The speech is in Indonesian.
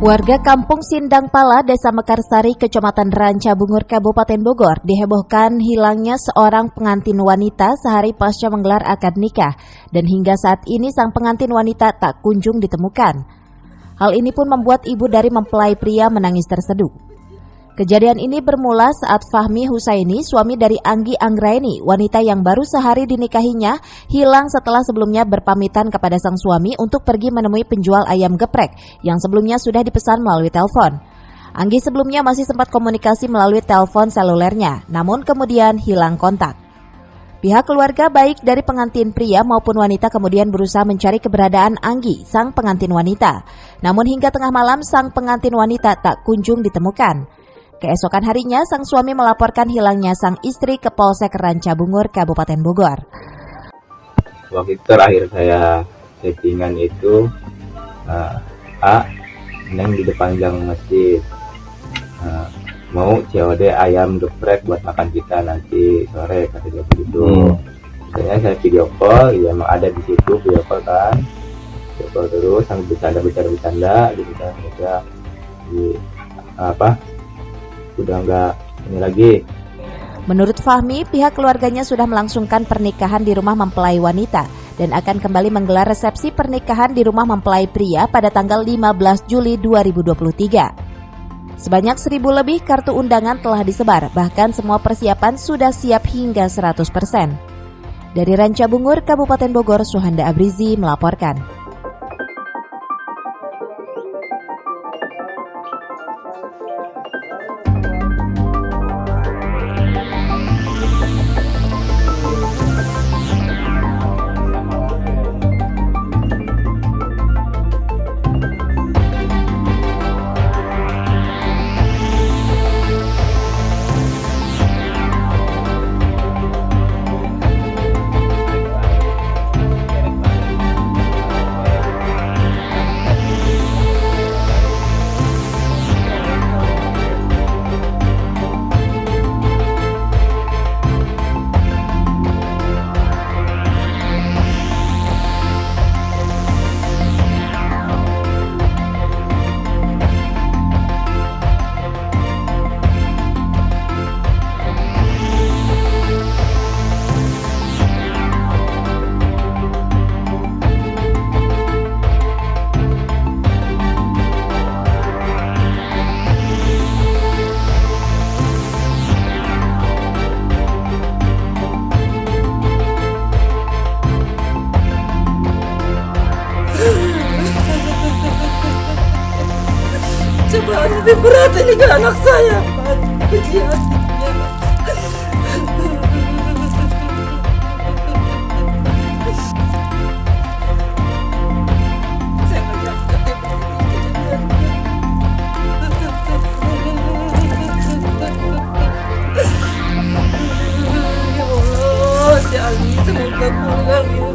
Warga Kampung Sindang Pala, Desa Mekarsari, Kecamatan Ranca Bungur, Kabupaten Bogor, dihebohkan hilangnya seorang pengantin wanita sehari pasca menggelar akad nikah, dan hingga saat ini sang pengantin wanita tak kunjung ditemukan. Hal ini pun membuat ibu dari mempelai pria menangis terseduh. Kejadian ini bermula saat Fahmi Husaini, suami dari Anggi Anggraini, wanita yang baru sehari dinikahinya, hilang setelah sebelumnya berpamitan kepada sang suami untuk pergi menemui penjual ayam geprek yang sebelumnya sudah dipesan melalui telepon. Anggi sebelumnya masih sempat komunikasi melalui telepon selulernya, namun kemudian hilang kontak. Pihak keluarga baik dari pengantin pria maupun wanita kemudian berusaha mencari keberadaan Anggi, sang pengantin wanita. Namun hingga tengah malam sang pengantin wanita tak kunjung ditemukan. Keesokan harinya, sang suami melaporkan hilangnya sang istri ke Polsek Ranca Bungur, Kabupaten Bogor. Waktu itu terakhir saya settingan itu Neng di depan gang masjid mau COD ayam geprek buat makan kita nanti sore, kata dia begitu. Saya video call, ya emang ada di situ video call kan, video call terus sambil bercanda gitu kan, udah nggak ini lagi. Menurut Fahmi, pihak keluarganya sudah melangsungkan pernikahan di rumah mempelai wanita dan akan kembali menggelar resepsi pernikahan di rumah mempelai pria pada tanggal 15 Juli 2023. Sebanyak 1.000 lebih kartu undangan telah disebar, bahkan semua persiapan sudah siap hingga 100%. Dari Ranca Bungur, Kabupaten Bogor, Suhanda Abrizi melaporkan. Coba lebih berat ini ke anak saya, Pak. Benci hatinya. Saya nggak nyangka ya Allah, si Ali semoga pulang ya.